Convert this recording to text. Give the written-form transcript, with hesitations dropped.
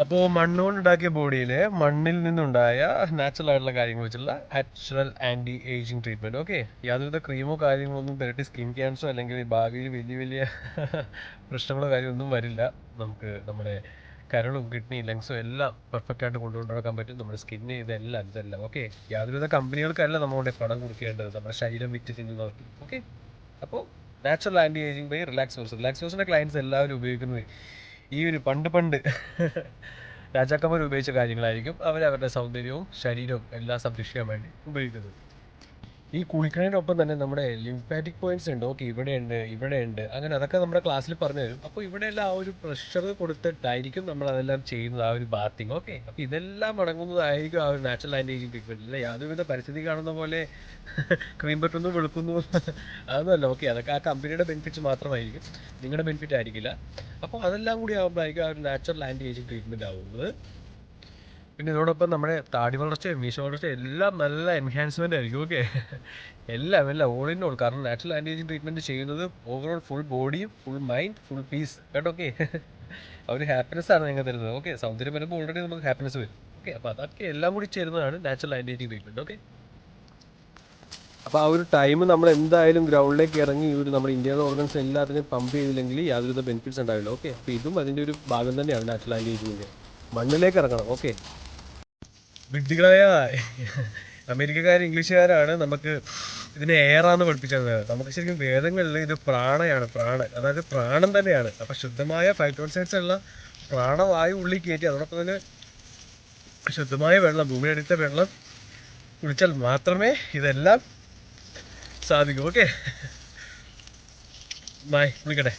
അപ്പോൾ മണ്ണുകൊണ്ടുണ്ടാക്കിയ ബോഡിയിൽ മണ്ണിൽ നിന്നുണ്ടായ നാച്ചുറൽ ആയിട്ടുള്ള കാര്യങ്ങൾ വെച്ചുള്ള natural anti ageing treatment. Okay, യാതൊരുവിധ ക്രീമോ കാര്യങ്ങളോ ഒന്നും പുരട്ടി സ്കിൻ ക്യാൻസറോ അല്ലെങ്കിൽ ഭാവിയിൽ വലിയ വലിയ പ്രശ്നങ്ങളോ കാര്യമൊന്നും വരില്ല. നമുക്ക് നമ്മുടെ കരളും കിഡ്നി ലങ്സും എല്ലാം പെർഫെക്റ്റ് ആയിട്ട് കൊണ്ടുകൊണ്ട് നടക്കാൻ പറ്റും. നമ്മുടെ സ്കിന്ന് ഇതെല്ലാം ഓക്കെ. യാതൊരുവിധ കമ്പനികൾക്കല്ല നമ്മളുടെ പണം കൊടുക്കേണ്ടത്, നമ്മുടെ ശരീരം വിറ്റ് തിന്നുന്നവർക്ക്. ഓക്കെ, അപ്പോൾ നാച്ചുറൽ ആൻറ്റി ഏജിങ് ബൈ റിലാക്സോസിൻ്റെ ക്ലയൻസ് എല്ലാവരും ഉപയോഗിക്കുന്നത് ഈ ഒരു പണ്ട് രാജാക്കന്മാർ ഉപയോഗിച്ച കാര്യങ്ങളായിരിക്കും അവരവരുടെ സൗന്ദര്യവും ശരീരവും എല്ലാം സംരക്ഷിക്കാൻ വേണ്ടി ഉപയോഗിക്കുന്നത്. ഈ കുളിക്കണതിനൊപ്പം തന്നെ നമ്മുടെ ലിംഫാറ്റിക് പോയിന്റ്സ് ഉണ്ട്. ഓക്കെ, ഇവിടെയുണ്ട് അങ്ങനെ അതൊക്കെ നമ്മുടെ ക്ലാസ്സിൽ പറഞ്ഞു തരും. അപ്പോൾ ഇവിടെയെല്ലാം ആ ഒരു പ്രഷർ കൊടുത്തിട്ടായിരിക്കും നമ്മൾ അതെല്ലാം ചെയ്യുന്നത്, ആ ഒരു ബാത്തിങ്. ഓക്കെ, അപ്പോൾ ഇതെല്ലാം അടങ്ങുന്നതായിരിക്കും ആ ഒരു നാച്ചുറൽ ആൻറ്റി ഏജിങ് ട്രീറ്റ്മെൻറ്റ്. ഇല്ല യാതൊരുവിധ പരിസ്ഥിതി കാണുന്ന പോലെ ക്രീം പറ്റുന്നു വെളുക്കുന്നു അതൊന്നുമല്ല. ഓക്കെ, അതൊക്കെ ആ കമ്പനിയുടെ ബെനിഫിറ്റ്സ് മാത്രമായിരിക്കും, നിങ്ങളുടെ ബെനിഫിറ്റ് ആയിരിക്കില്ല. അപ്പോൾ അതെല്ലാം കൂടി ആകുമ്പോഴായിരിക്കും ആ ഒരു നാച്ചുറൽ ആൻറ്റി ഏജിങ് ട്രീറ്റ്മെൻറ്റ് ആവുന്നത്. പിന്നെ ഇതോടൊപ്പം നമ്മുടെ താടി വളർച്ചയും മീശ വളർച്ചയും എല്ലാം നല്ല എൻഹാൻസ്മെൻ്റ് ആയിരിക്കും. ഓക്കെ, എല്ലാം ഓൾ ഇൻ ഓൾ. കാരണം നാച്ചുറൽ ആൻറ്റി ഏജിങ് ട്രീറ്റ്മെൻറ്റ് ചെയ്യുന്നത് ഓവറോൾ ഫുൾ ബോഡിയും ഫുൾ മൈൻഡ് ഫുൾ പീസ് കേട്ടോ. ഓക്കെ, ഒരു ഹാപ്പിനെസ് ആണ് ഞങ്ങൾ തരുന്നത്. ഓക്കെ, സൗന്ദര്യം വരുമ്പോൾ ഓൾറെഡി നമുക്ക് ഹാപ്പിനെസ് വരും. ഓക്കെ, അപ്പോൾ അതൊക്കെ എല്ലാം കൂടി ചേരുന്നതാണ് natural anti ageing treatment. Okay, അപ്പോൾ ആ ഒരു ടൈം നമ്മൾ എന്തായാലും ഗ്രൗണ്ടിലേക്ക് ഇറങ്ങി ഒരു നമ്മുടെ ഇന്ത്യയുടെ ഓർഗൻസ് എല്ലാത്തിനും പമ്പ് ചെയ്തില്ലെങ്കിൽ യാതൊരുവിധ ബെനിഫിറ്റ്സ് ഉണ്ടാവില്ല. ഓക്കെ, അപ്പോൾ ഇതും അതിൻ്റെ ഒരു ഭാഗം തന്നെയാണ് നാച്ചുറൽ ആൻറ്റി ഏജിങ്ങിൻ്റെ. മണ്ണിലേക്ക് ഇറങ്ങണം. ഓക്കെ, വിഡ്ഢികളായ അമേരിക്കക്കാർ ഇംഗ്ലീഷുകാരാണ് നമുക്ക് ഇതിനെ എയറാന്ന് പഠിപ്പിച്ചത്. നമുക്ക് ശരിക്കും വേദങ്ങളിൽ ഇത് പ്രാണയാണ്, അതായത് പ്രാണം തന്നെയാണ്. അപ്പം ശുദ്ധമായ ഫൈറ്റോൺസൈഡ്സ് ഉള്ള പ്രാണവായു ഉള്ളിൽ കയറ്റി അതോടൊപ്പം തന്നെ ശുദ്ധമായ വെള്ളം, ഭൂമിയടുത്ത വെള്ളം കുടിച്ചാൽ മാത്രമേ ഇതെല്ലാം സാധിക്കൂ. ഓക്കെ, ബൈ, വിളിക്കട്ടെ.